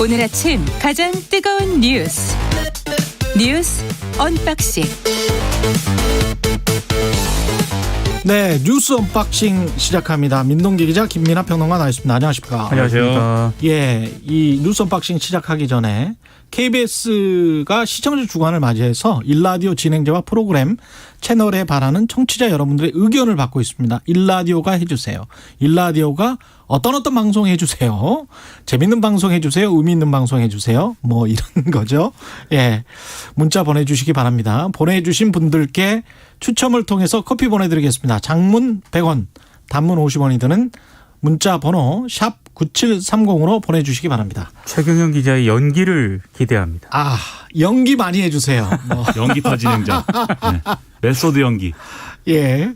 오늘 아침 가장 뜨거운 뉴스 언박싱. 네, 뉴스 언박싱 시작합니다. 민동기 기자, 김민하 평론가 나와 있습니다. 안녕하십니까? 안녕하세요. 예, 이 뉴스 언박싱 시작하기 전에 KBS가 시청자 주간을 맞이해서 일라디오 진행자와 프로그램 채널에 바라는 청취자 여러분들의 의견을 받고 있습니다. 일라디오가 해주세요. 일라디오가 어떤 방송 해주세요. 재밌는 방송 해주세요. 의미 있는 방송 해주세요. 뭐 이런 거죠. 예, 문자 보내주시기 바랍니다. 보내주신 분들께 추첨을 통해서 커피 보내드리겠습니다. 장문 100원, 단문 50원이 드는 문자 번호 샵 9730으로 보내주시기 바랍니다. 최경영 기자의 연기를 기대합니다. 아, 연기 많이 해주세요. 연기파 진행자. 네. 메소드 연기. 예.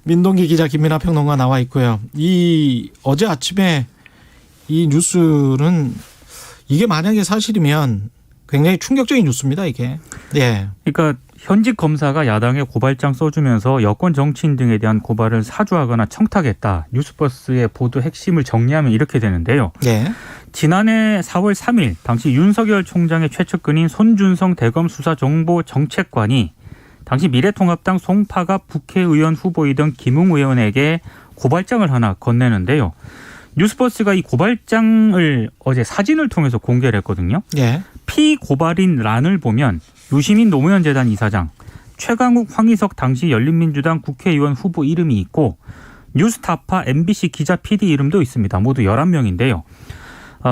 민동기 기자, 김민하 평론가 나와 있고요. 어제 아침에 이 뉴스는 이게 만약에 사실이면 굉장히 충격적인 뉴스입니다, 이게. 예. 그러니까 현직 검사가 야당에 고발장 써주면서 여권 정치인 등에 대한 고발을 사주하거나 청탁했다. 뉴스버스의 보도 핵심을 정리하면 이렇게 되는데요. 예. 지난해 4월 3일 당시 윤석열 총장의 최측근인 손준성 대검 수사정보정책관이 당시 미래통합당 송파갑 국회의원 후보이던 김웅 의원에게 고발장을 하나 건네는데요. 뉴스버스가 이 고발장을 어제 사진을 통해서 공개를 했거든요. 예. 피고발인 란을 보면 유시민 노무현 재단 이사장, 최강욱 황희석 당시 열린민주당 국회의원 후보 이름이 있고 뉴스타파 MBC 기자 PD 이름도 있습니다. 모두 11명인데요.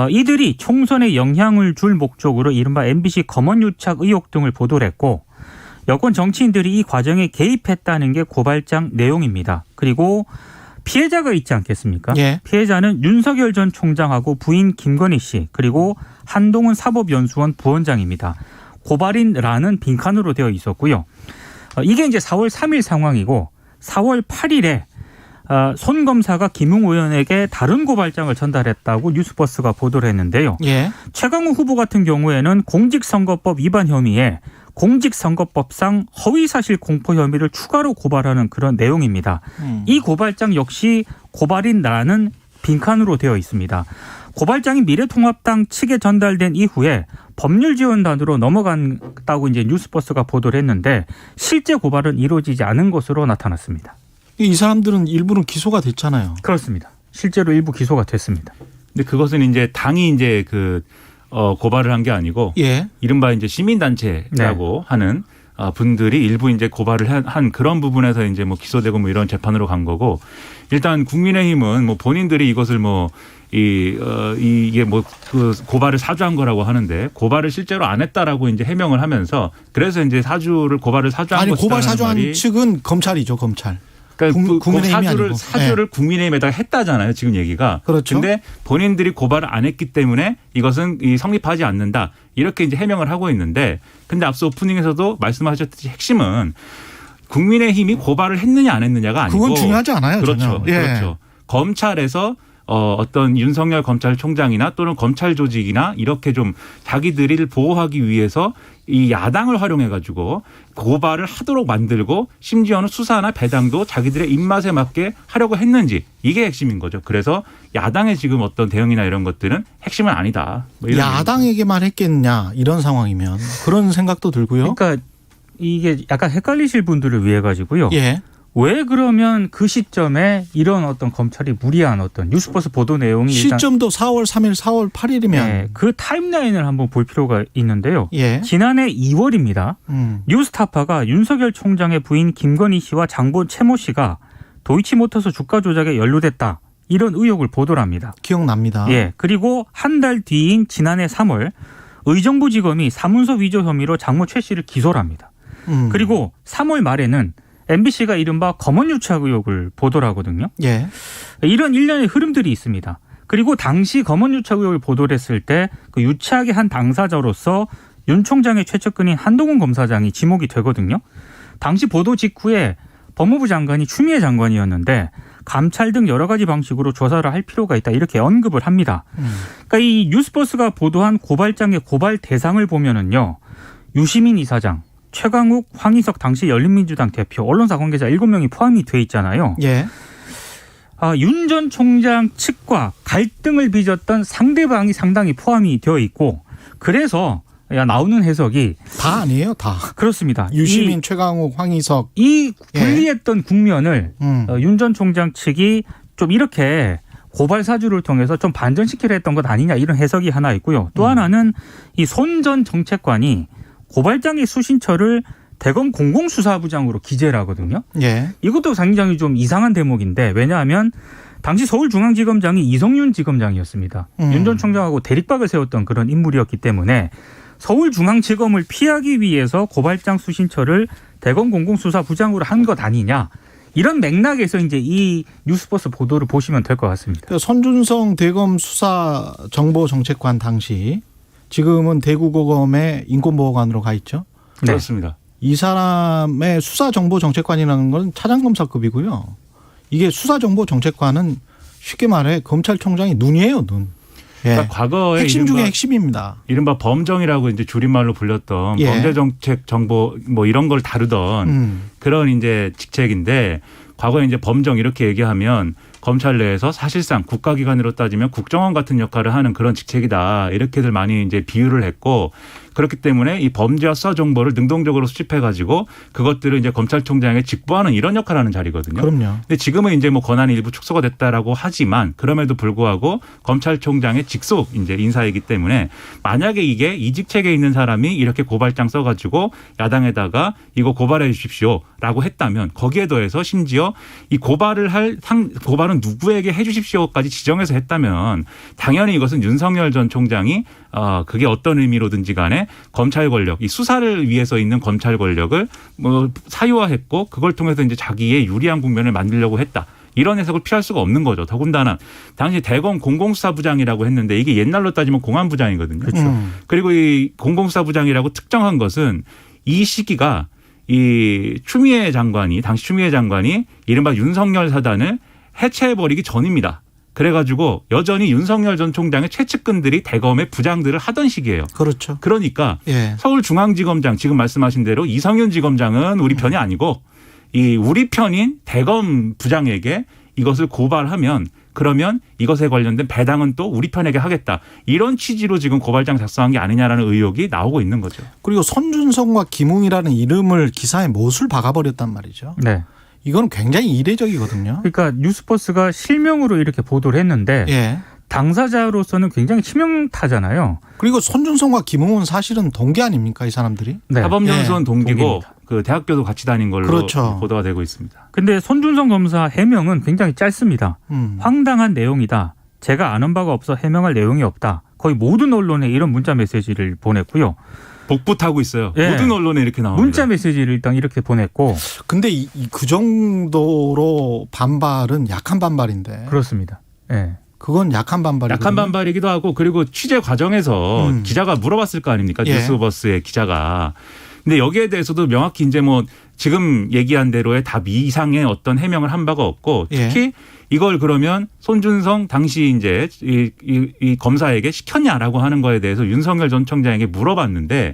이들이 총선에 영향을 줄 목적으로 이른바 MBC 검언유착 의혹 등을 보도를 했고 여권 정치인들이 이 과정에 개입했다는 게 고발장 내용입니다. 그리고 피해자가 있지 않겠습니까? 예. 피해자는 윤석열 전 총장하고 부인 김건희 씨 그리고 한동훈 사법연수원 부원장입니다. 고발인란은 빈칸으로 되어 있었고요. 이게 이제 4월 3일 상황이고 4월 8일에 손 검사가 김웅 의원에게 다른 고발장을 전달했다고 뉴스버스가 보도를 했는데요. 예. 최강욱 후보 같은 경우에는 공직선거법 위반 혐의에 공직선거법상 허위사실 공포 혐의를 추가로 고발하는 그런 내용입니다. 이 고발장 역시 고발인란은 빈칸으로 되어 있습니다. 고발장이 미래통합당 측에 전달된 이후에 법률지원단으로 넘어갔다고 이제 뉴스버스가 보도를 했는데 실제 고발은 이루어지지 않은 것으로 나타났습니다. 이 사람들은 일부는 기소가 됐잖아요. 그렇습니다. 실제로 일부 기소가 됐습니다. 근데 그것은 이제 당이 이제 고발을 한 게 아니고 예. 이른바 이제 시민단체라고 하는 분들이 일부 이제 고발을 한 그런 부분에서 이제 뭐 기소되고 뭐 이런 재판으로 간 거고 일단 국민의힘은 뭐 본인들이 이것을 이게 그 고발을 사주한 거라고 하는데 고발을 실제로 안 했다라고 이제 해명을 하면서 그래서 이제 고발을 사주한 것이라는 고발 사주한 말이 측은 검찰이죠, 검찰. 그러니까 국민의힘이 아니고. 사주를 국민의힘에다가 했다잖아요. 지금 얘기가. 그렇죠. 그런데 본인들이 고발을 안 했기 때문에 이것은 성립하지 않는다. 이렇게 이제 해명을 하고 있는데 근데 앞서 오프닝에서도 말씀하셨듯이 핵심은 국민의힘이 고발을 했느냐 안 했느냐가 아니고 그건 중요하지 않아요. 그렇죠. 전혀. 예. 그렇죠. 검찰에서 어떤 윤석열 검찰총장이나 또는 검찰 조직이나 이렇게 좀 자기들을 보호하기 위해서 이 야당을 활용해 가지고 고발을 하도록 만들고 심지어는 수사나 배당도 자기들의 입맛에 맞게 하려고 했는지 이게 핵심인 거죠. 그래서 야당의 지금 어떤 대응이나 이런 것들은 핵심은 아니다. 뭐 이런 야당에게만 했겠냐 이런 상황이면 그런 생각도 들고요. 그러니까 이게 약간 헷갈리실 분들을 위해 가지고요. 예. 왜 그러면 그 시점에 이런 어떤 검찰이 무리한 어떤 뉴스버스 보도 내용이 시점도 4월 3일, 4월 8일이면 네, 그 타임라인을 한번 볼 필요가 있는데요. 예. 지난해 2월입니다. 뉴스타파가 윤석열 총장의 부인 김건희 씨와 장본 최모 씨가 도이치모터스 주가 조작에 연루됐다. 이런 의혹을 보도를 합니다. 기억납니다. 예. 그리고 한 달 뒤인 지난해 3월 의정부지검이 사문서 위조 혐의로 장모 최 씨를 기소를 합니다. 그리고 3월 말에는 MBC가 이른바 검언유착 의혹을 보도를 하거든요. 예. 이런 일련의 흐름들이 있습니다. 그리고 당시 검언유착 의혹을 보도를 했을 때 그 유착의 한 당사자로서 윤 총장의 최측근인 한동훈 검사장이 지목이 되거든요. 당시 보도 직후에 법무부 장관이 추미애 장관이었는데 감찰 등 여러 가지 방식으로 조사를 할 필요가 있다 이렇게 언급을 합니다. 그러니까 이 뉴스버스가 보도한 고발장의 고발 대상을 보면은요. 유시민 이사장, 최강욱, 황희석 당시 열린민주당 대표, 언론사 관계자 7명이 포함이 돼 있잖아요. 예. 윤 전 총장 측과 갈등을 빚었던 상대방이 상당히 포함이 되어 있고 그래서 나오는 해석이 다 아니에요, 다. 그렇습니다. 유시민, 최강욱, 황희석. 이 불리했던 국면을 윤 전 총장 측이 좀 이렇게 고발 사주를 통해서 좀 반전시키려 했던 것 아니냐 이런 해석이 하나 있고요. 또 하나는 이 손 전 정책관이 고발장의 수신처를 대검 공공수사부장으로 기재를 하거든요. 예. 이것도 굉장히 좀 이상한 대목인데 왜냐하면 당시 서울중앙지검장이 이성윤 지검장이었습니다. 윤 전 총장하고 대립박을 세웠던 그런 인물이었기 때문에 서울중앙지검을 피하기 위해서 고발장 수신처를 대검 공공수사부장으로 한 것 아니냐. 이런 맥락에서 이제 이 뉴스버스 보도를 보시면 될 것 같습니다. 그러니까 손준성 대검 수사정보정책관 당시 지금은 대구고검의 인권보호관으로 가 있죠. 네. 그렇습니다. 이 사람의 수사정보정책관이라는 건 차장검사급이고요. 이게 수사정보정책관은 쉽게 말해 검찰총장이 눈이에요, 눈. 예. 그러니까 과거에 핵심 중에 핵심입니다. 이른바 범정이라고 이제 줄임말로 불렸던 예. 범죄정책 정보 뭐 이런 걸 다루던 그런 이제 직책인데 과거에 이제 범정 이렇게 얘기하면 검찰 내에서 사실상 국가기관으로 따지면 국정원 같은 역할을 하는 그런 직책이다 이렇게들 많이 이제 비유를 했고 그렇기 때문에 이 범죄와 수사 정보를 능동적으로 수집해 가지고 그것들을 이제 검찰총장에게 직보하는 이런 역할을 하는 자리거든요. 그럼요. 근데 지금은 이제 뭐 권한이 일부 축소가 됐다라고 하지만 그럼에도 불구하고 검찰총장의 직속 이제 인사이기 때문에 만약에 이게 이 직책에 있는 사람이 이렇게 고발장 써가지고 야당에다가 이거 고발해 주십시오라고 했다면 거기에 더해서 심지어 이 고발을 고발은 누구에게 해 주십시오까지 지정해서 했다면 당연히 이것은 윤석열 전 총장이 그게 어떤 의미로든지 간에 검찰 권력, 이 수사를 위해서 있는 검찰 권력을 뭐 사유화했고 그걸 통해서 이제 자기의 유리한 국면을 만들려고 했다. 이런 해석을 피할 수가 없는 거죠. 더군다나 당시 대검 공공수사부장이라고 했는데 이게 옛날로 따지면 공안부장이거든요. 그렇죠. 그리고 이 공공수사부장이라고 특정한 것은 이 시기가 이 추미애 장관이 당시 추미애 장관이 이른바 윤석열 사단을 해체해버리기 전입니다. 그래가지고 여전히 윤석열 전 총장의 최측근들이 대검의 부장들을 하던 시기예요. 그렇죠. 그러니까 예. 서울중앙지검장 지금 말씀하신 대로 이성윤 지검장은 우리 편이 아니고 이 우리 편인 대검 부장에게 이것을 고발하면 그러면 이것에 관련된 배당은 또 우리 편에게 하겠다. 이런 취지로 지금 고발장 작성한 게 아니냐라는 의혹이 나오고 있는 거죠. 그리고 손준성과 김웅이라는 이름을 기사에 못을 박아버렸단 말이죠. 네. 이건 굉장히 이례적이거든요. 그러니까 뉴스버스가 실명으로 이렇게 보도를 했는데 예. 당사자로서는 굉장히 치명타잖아요. 그리고 손준성과 김웅은 사실은 동기 아닙니까, 이 사람들이? 네. 사법연수원 동기고 동기입니다. 그 대학교도 같이 다닌 걸로 그렇죠. 보도가 되고 있습니다. 근데 손준성 검사 해명은 굉장히 짧습니다. 황당한 내용이다. 제가 아는 바가 없어 해명할 내용이 없다. 거의 모든 언론에 이런 문자 메시지를 보냈고요. 복붙하고 있어요. 예. 모든 언론에 이렇게 나옵니다. 문자 메시지를 일단 이렇게 보냈고. 근데 그 정도로 반발은 약한 반발인데. 그렇습니다. 예. 그건 약한 반발이거든요. 약한 반발이기도 하고 그리고 취재 과정에서 기자가 물어봤을 거 아닙니까? 예. 뉴스버스의 기자가. 근데 여기에 대해서도 명확히 이제 뭐 지금 얘기한 대로의 답 이상의 어떤 해명을 한 바가 없고 특히 예. 이걸 그러면 손준성 당시 이제 이 검사에게 시켰냐라고 하는 거에 대해서 윤석열 전 총장에게 물어봤는데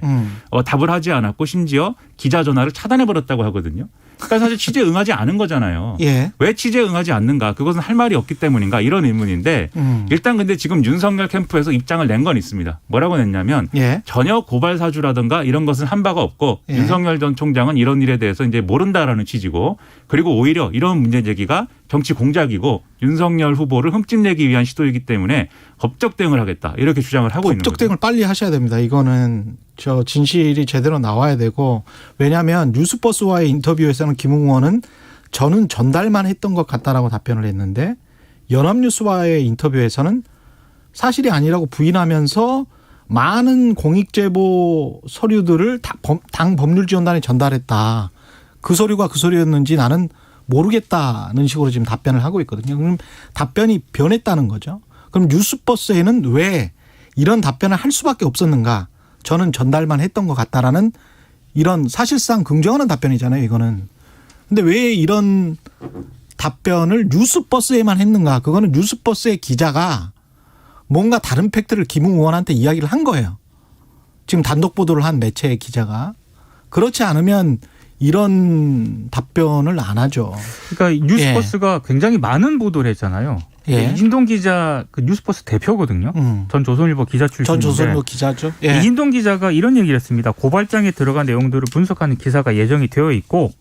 답을 하지 않았고 심지어 기자 전화를 차단해 버렸다고 하거든요. 그러니까 사실 취재에 응하지 않은 거잖아요. 예. 왜 취재에 응하지 않는가? 그것은 할 말이 없기 때문인가? 이런 의문인데 일단 근데 지금 윤석열 캠프에서 입장을 낸 건 있습니다. 뭐라고 냈냐면 예. 전혀 고발 사주라든가 이런 것은 한 바가 없고 예. 윤석열 전 총장은 이런 일에 대해서 이제 모른다라는 취지고 그리고 오히려 이런 문제 제기가 정치 공작이고 윤석열 후보를 흠집내기 위한 시도이기 때문에 법적 대응을 하겠다 이렇게 주장을 하고 있는 거죠. 법적 대응을 빨리 하셔야 됩니다. 이거는 저 진실이 제대로 나와야 되고 왜냐하면 뉴스버스와의 인터뷰에서는 김웅 의원은 저는 전달만 했던 것 같다라고 답변을 했는데 연합뉴스와의 인터뷰에서는 사실이 아니라고 부인하면서 많은 공익제보 서류들을 당 법률지원단에 전달했다. 그 서류가 그 서류였는지 나는 모르겠다는 식으로 지금 답변을 하고 있거든요. 그럼 답변이 변했다는 거죠. 그럼 뉴스버스에는 왜 이런 답변을 할 수밖에 없었는가? 저는 전달만 했던 것 같다라는 이런 사실상 긍정하는 답변이잖아요, 이거는. 근데 왜 이런 답변을 뉴스버스에만 했는가? 그거는 뉴스버스의 기자가 뭔가 다른 팩트를 김웅 의원한테 이야기를 한 거예요. 지금 단독 보도를 한 매체의 기자가. 그렇지 않으면 이런 답변을 안 하죠. 그러니까 뉴스버스가 굉장히 많은 보도를 했잖아요. 예. 이진동 기자 그 뉴스버스 대표거든요. 전 조선일보 기자 출신인데. 전 조선일보 기자죠. 예. 이진동 기자가 이런 얘기를 했습니다. 고발장에 들어간 내용들을 분석하는 기사가 예정이 되어 있고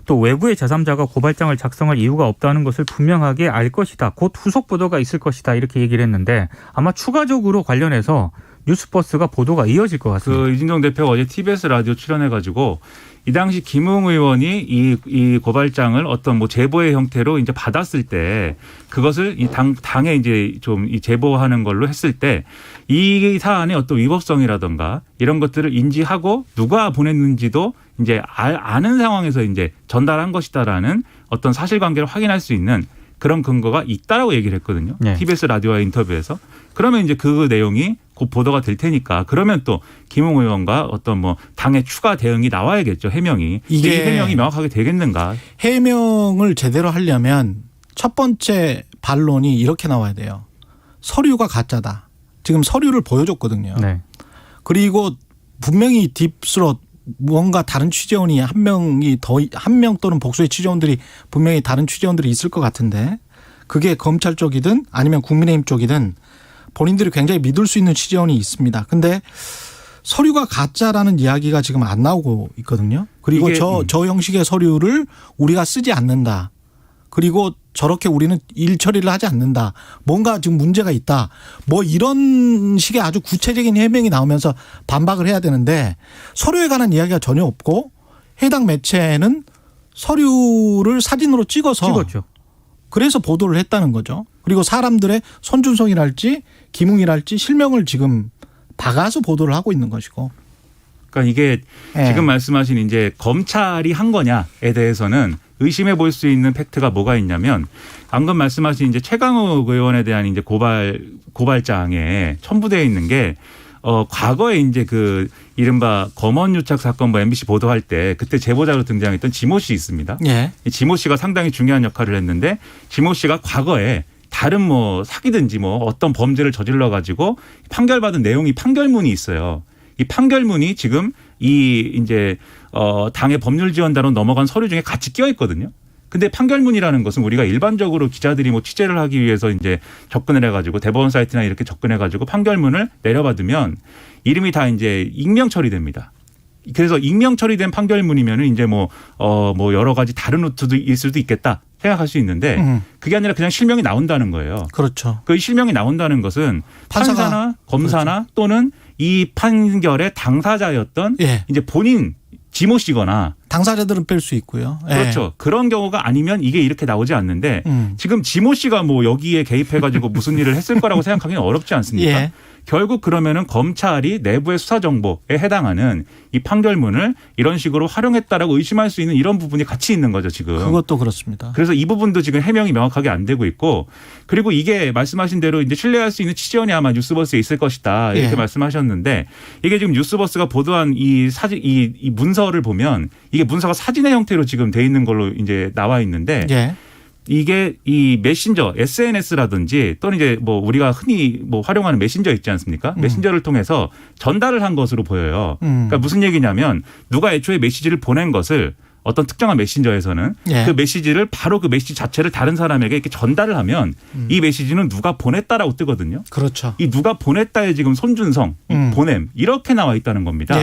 또 외부의 제3자가 고발장을 작성할 이유가 없다는 것을 분명하게 알 것이다. 곧 후속 보도가 있을 것이다. 이렇게 얘기를 했는데 아마 추가적으로 관련해서 뉴스버스가 보도가 이어질 것 같습니다. 그 이진동 대표가 어제 TBS 라디오 출연해가지고 이 당시 김웅 의원이 이 고발장을 어떤 뭐 제보의 형태로 이제 받았을 때 그것을 이 당에 이제 좀 이 제보하는 걸로 했을 때 이 사안의 어떤 위법성이라든가 이런 것들을 인지하고 누가 보냈는지도 이제 아는 상황에서 이제 전달한 것이다라는 어떤 사실관계를 확인할 수 있는 그런 근거가 있다라고 얘기를 했거든요. 네. TBS 라디오와의 인터뷰에서. 그러면 이제 그 내용이 곧 보도가 될 테니까 그러면 또 김웅 의원과 어떤 뭐 당의 추가 대응이 나와야겠죠. 해명이. 이게 이 해명이 명확하게 되겠는가. 해명을 제대로 하려면 첫 번째 반론이 이렇게 나와야 돼요. 서류가 가짜다. 지금 서류를 보여줬거든요. 네. 그리고 분명히 딥스로 무언가 다른 취재원이 한 명 또는 복수의 취재원들이 분명히 다른 취재원들이 있을 것 같은데 그게 검찰 쪽이든 아니면 국민의힘 쪽이든 본인들이 굉장히 믿을 수 있는 취재원이 있습니다. 근데 서류가 가짜라는 이야기가 지금 안 나오고 있거든요. 그리고 저 형식의 서류를 우리가 쓰지 않는다. 그리고 저렇게 우리는 일 처리를 하지 않는다. 뭔가 지금 문제가 있다. 뭐 이런 식의 아주 구체적인 해명이 나오면서 반박을 해야 되는데 서류에 관한 이야기가 전혀 없고 해당 매체는 서류를 사진으로 찍었죠. 그래서 보도를 했다는 거죠. 그리고 사람들의 손준성이랄지 김웅이랄지 실명을 지금 박아서 보도를 하고 있는 것이고. 그러니까 이게 지금 말씀하신 이제 검찰이 한 거냐에 대해서는 의심해 볼 수 있는 팩트가 뭐가 있냐면 방금 말씀하신 이제 최강욱 의원에 대한 이제 고발장에 첨부되어 있는 게 과거에 이제 그 이른바 검언유착 사건 뭐 MBC 보도할 때 그때 제보자로 등장했던 지모 씨 있습니다. 예. 지모 씨가 상당히 중요한 역할을 했는데 지모 씨가 과거에 다른 뭐 사기든지 뭐 어떤 범죄를 저질러 가지고 판결받은 내용이 판결문이 있어요. 이 판결문이 지금 이 이제 당의 법률지원단으로 넘어간 서류 중에 같이 끼어 있거든요. 근데 판결문이라는 것은 우리가 일반적으로 기자들이 뭐 취재를 하기 위해서 이제 접근을 해가지고 대법원 사이트나 이렇게 접근해가지고 판결문을 내려받으면 이름이 다 이제 익명 처리됩니다. 그래서 익명 처리된 판결문이면은 이제 뭐 여러 가지 다른 루트도 있을 수도 있겠다 생각할 수 있는데 그게 아니라 그냥 실명이 나온다는 거예요. 그렇죠. 그 실명이 나온다는 것은 판사나 검사나 그렇죠. 또는 이 판결의 당사자였던 이제 본인 지모 씨거나 당사자들은 뺄 수 있고요. 그렇죠. 그런 경우가 아니면 이게 이렇게 나오지 않는데 지금 지모 씨가 뭐 여기에 개입해가지고 무슨 일을 했을 거라고 생각하기는 어렵지 않습니까? 결국 그러면은 검찰이 내부의 수사 정보에 해당하는 이 판결문을 이런 식으로 활용했다라고 의심할 수 있는 이런 부분이 같이 있는 거죠, 지금. 그것도 그렇습니다. 그래서 이 부분도 지금 해명이 명확하게 안 되고 있고 그리고 이게 말씀하신 대로 이제 신뢰할 수 있는 취재원이 아마 뉴스버스에 있을 것이다. 이렇게 말씀하셨는데 이게 지금 뉴스버스가 보도한 이 사진, 이 문서를 보면 이게 문서가 사진의 형태로 지금 돼 있는 걸로 이제 나와 있는데 이게 이 메신저 SNS라든지 또는 이제 뭐 우리가 흔히 뭐 활용하는 메신저 있지 않습니까? 메신저를 통해서 전달을 한 것으로 보여요. 그러니까 무슨 얘기냐면 누가 애초에 메시지를 보낸 것을 어떤 특정한 메신저에서는 그 메시지를 바로 그 메시지 자체를 다른 사람에게 이렇게 전달을 하면 이 메시지는 누가 보냈다라고 뜨거든요. 그렇죠. 이 누가 보냈다에 지금 손준성, 보냄 이렇게 나와 있다는 겁니다.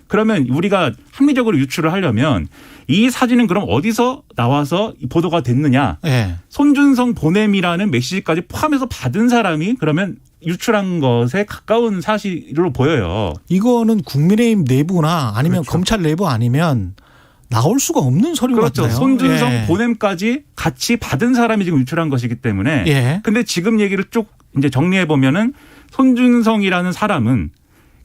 그러면 우리가 합리적으로 유추를 하려면 이 사진은 그럼 어디서 나와서 보도가 됐느냐. 손준성 보냄이라는 메시지까지 포함해서 받은 사람이 그러면 유출한 것에 가까운 사실로 보여요. 이거는 국민의힘 내부나 아니면 검찰 내부 아니면 나올 수가 없는 서류 같아요. 그렇죠. 손준성 보냄까지 같이 받은 사람이 지금 유출한 것이기 때문에. 근데 지금 얘기를 쭉 이제 정리해 보면은 손준성이라는 사람은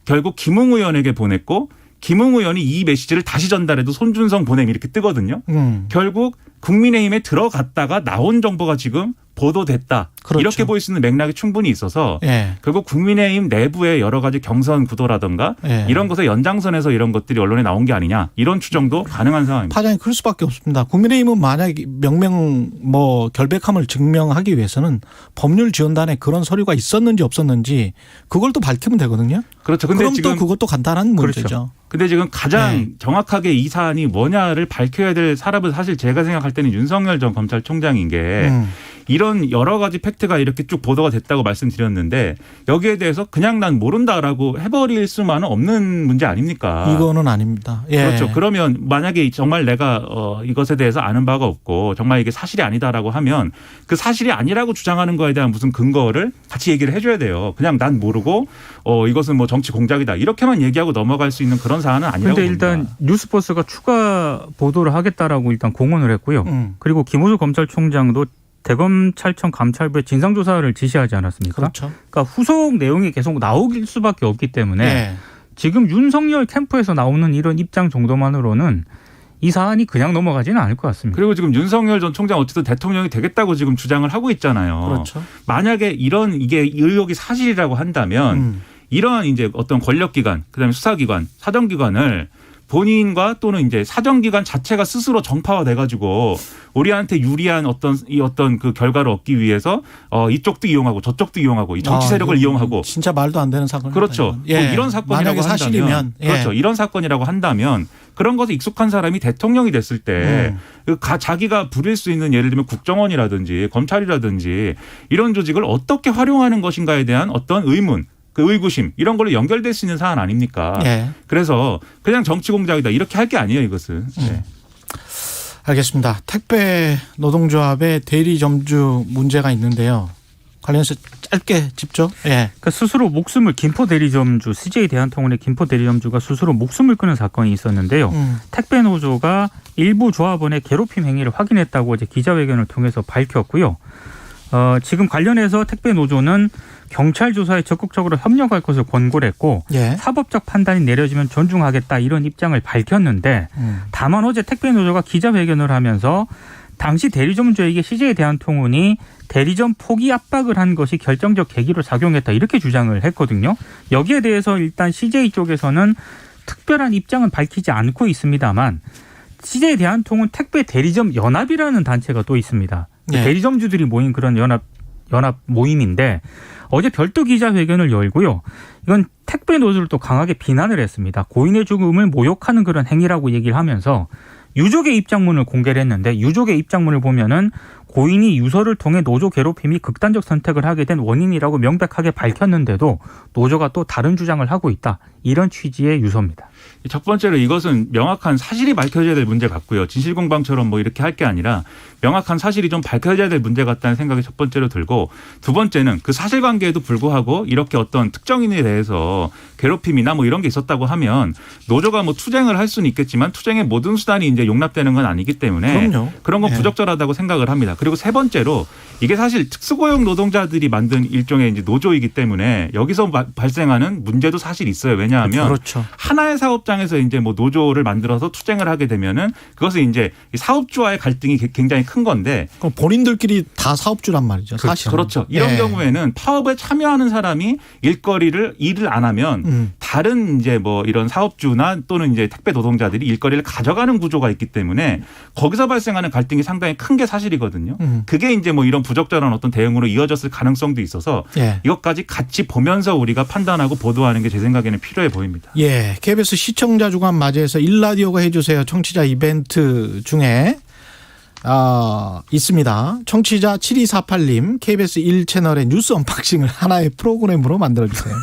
결국 김웅 의원에게 보냈고 김웅 의원이 이 메시지를 다시 전달해도 손준성 보냄 이렇게 뜨거든요. 결국 국민의힘에 들어갔다가 나온 정보가 지금 보도됐다. 그렇죠. 이렇게 보일 수 있는 맥락이 충분히 있어서 예. 결국 국민의힘 내부의 여러 가지 경선 구도라든가 예. 이런 것의 연장선에서 이런 것들이 언론에 나온 게 아니냐 이런 추정도 가능한 상황입니다. 파장이 클 수밖에 없습니다. 국민의힘은 만약 명명 뭐 결백함을 증명하기 위해서는 법률 지원단에 그런 서류가 있었는지 없었는지 그걸 또 밝히면 되거든요. 그렇죠. 근데 그럼 지금 또 그것도 간단한 문제죠. 그렇죠. 근데 지금 가장 네. 정확하게 이 사안이 뭐냐를 밝혀야 될 사람은 사실 제가 생각할 때는 윤석열 전 검찰총장인 게 이런 여러 가지 팩트가 이렇게 쭉 보도가 됐다고 말씀드렸는데 여기에 대해서 그냥 난 모른다라고 해버릴 수만은 없는 문제 아닙니까? 이거는 아닙니다. 예. 그렇죠. 그러면 만약에 정말 내가 이것에 대해서 아는 바가 없고 정말 이게 사실이 아니다라고 하면 그 사실이 아니라고 주장하는 거에 대한 무슨 근거를 같이 얘기를 해줘야 돼요. 그냥 난 모르고 이것은 뭐 정치 공작이다 이렇게만 얘기하고 넘어갈 수 있는 그런 사안은 아니라고 그런데 봅니다. 일단 뉴스버스가 추가 보도를 하겠다라고 일단 공언을 했고요. 그리고 김호수 검찰총장도 대검찰청 감찰부에 진상조사를 지시하지 않았습니까? 그렇죠. 그러니까 후속 내용이 계속 나올 수밖에 없기 때문에 예. 지금 윤석열 캠프에서 나오는 이런 입장 정도만으로는 이 사안이 그냥 넘어가지는 않을 것 같습니다. 그리고 지금 윤석열 전 총장 어쨌든 대통령이 되겠다고 지금 주장을 하고 있잖아요. 그렇죠. 만약에 이게 의혹이 사실이라고 한다면 이러한 이제 어떤 권력기관, 그다음에 수사기관, 사정기관을 본인과 또는 이제 사정기관 자체가 스스로 정파화돼 가지고 우리한테 유리한 어떤 그 결과를 얻기 위해서 이쪽도 이용하고 저쪽도 이용하고 이 정치 세력을 이용하고 진짜 말도 안 되는 사건. 그렇죠. 예. 뭐 이런 사건이라고 만약에 한다면 사실이면 예. 그렇죠. 이런 사건이라고 한다면 그런 것에 익숙한 사람이 대통령이 됐을 때 자기가 부릴 수 있는 예를 들면 국정원이라든지 검찰이라든지 이런 조직을 어떻게 활용하는 것인가에 대한 어떤 의문. 그 의구심 이런 걸로 연결될 수 있는 사안 아닙니까? 예. 그래서 그냥 정치 공작이다 이렇게 할 게 아니에요 이것은. 네. 알겠습니다. 택배 노동조합의 대리점주 문제가 있는데요. 관련해서 짧게 짚죠. 예. 그러니까 스스로 목숨을 김포 대리점주 CJ 대한통운의 김포 대리점주가 스스로 목숨을 끊은 사건이 있었는데요. 택배 노조가 일부 조합원의 괴롭힘 행위를 확인했다고 이제 기자회견을 통해서 밝혔고요. 지금 관련해서 택배 노조는 경찰 조사에 적극적으로 협력할 것을 권고를 했고 예. 사법적 판단이 내려지면 존중하겠다 이런 입장을 밝혔는데 다만 어제 택배 노조가 기자회견을 하면서 당시 대리점주에게 CJ 대한통운이 대리점 포기 압박을 한 것이 결정적 계기로 작용했다 이렇게 주장을 했거든요. 여기에 대해서 일단 CJ 쪽에서는 특별한 입장은 밝히지 않고 있습니다만 CJ 대한통운 택배 대리점 연합이라는 단체가 또 있습니다. 네. 대리점주들이 모인 그런 연합 모임인데 어제 별도 기자회견을 열고요. 이건 택배 노조를 또 강하게 비난을 했습니다. 고인의 죽음을 모욕하는 그런 행위라고 얘기를 하면서 유족의 입장문을 공개를 했는데 유족의 입장문을 보면은 고인이 유서를 통해 노조 괴롭힘이 극단적 선택을 하게 된 원인이라고 명백하게 밝혔는데도 노조가 또 다른 주장을 하고 있다. 이런 취지의 유서입니다. 첫 번째로 이것은 명확한 사실이 밝혀져야 될 문제 같고요. 진실공방처럼 뭐 이렇게 할 게 아니라 명확한 사실이 좀 밝혀져야 될 문제 같다는 생각이 첫 번째로 들고 두 번째는 그 사실관계에도 불구하고 이렇게 어떤 특정인에 대해서 괴롭힘이나 뭐 이런 게 있었다고 하면 노조가 뭐 투쟁을 할 수는 있겠지만 투쟁의 모든 수단이 이제 용납되는 건 아니기 때문에 그럼요. 그런 건 네. 부적절하다고 생각을 합니다. 그리고 세 번째로 이게 사실 특수고용 노동자들이 만든 일종의 이제 노조이기 때문에 여기서 발생하는 문제도 사실 있어요. 왜냐하면 그렇죠. 하나의 사업장에서 이제 뭐 노조를 만들어서 투쟁을 하게 되면은 그것은 이제 사업주와의 갈등이 굉장히 큰 건데. 그럼 본인들끼리 다 사업주란 말이죠. 사실. 그렇죠. 이런 예. 경우에는 파업에 참여하는 사람이 일을 안 하면 다른 이제 뭐 이런 사업주나 또는 이제 택배 노동자들이 일거리를 가져가는 구조가 있기 때문에 거기서 발생하는 갈등이 상당히 큰 게 사실이거든요. 그게 이제 뭐 이런 부적절한 어떤 대응으로 이어졌을 가능성도 있어서 예. 이것까지 같이 보면서 우리가 판단하고 보도하는 게 제 생각에는 필요해 보입니다. 예. KBS 시청자 주간 맞이해서 일라디오가 해주세요. 청취자 이벤트 중에 있습니다. 청취자 7248님 KBS 1채널의 뉴스 언박싱을 하나의 프로그램으로 만들어주세요.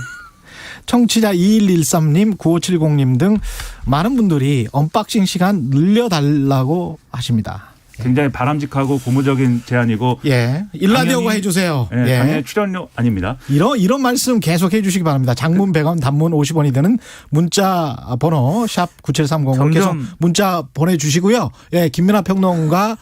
청취자 2113님 9570님 등 많은 분들이 언박싱 시간 늘려달라고 하십니다. 굉장히 바람직하고 고무적인 제안이고 예. 일라디오가 당연히, 해주세요. 네, 예. 당연히 출연료 아닙니다. 이런 말씀 계속 해 주시기 바랍니다. 장문 100원, 단문 50원이 되는 문자 번호 샵 9730으로 계속 문자 보내주시고요. 예, 김민하 평론가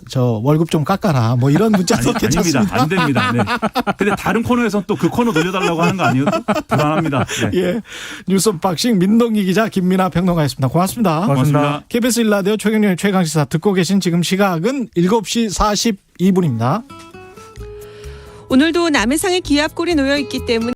저 월급 좀 깎아라. 뭐 이런 문자도 괜찮습니다. 아닙니다. 안 됩니다. 네. 근데 다른 코너에서는 또 그 코너 돌려달라고 하는 거 아니에요? 불안합니다. 네. 예. 뉴스 언박싱 민동기 기자 김민하 평론가였습니다. 고맙습니다. 고맙습니다. KBS 1라디오 최경영의 최강시사 듣고 계신 지금 시각은 7시 52분입니다. 오늘도 남해상에 기압골이 놓여 있기 때문에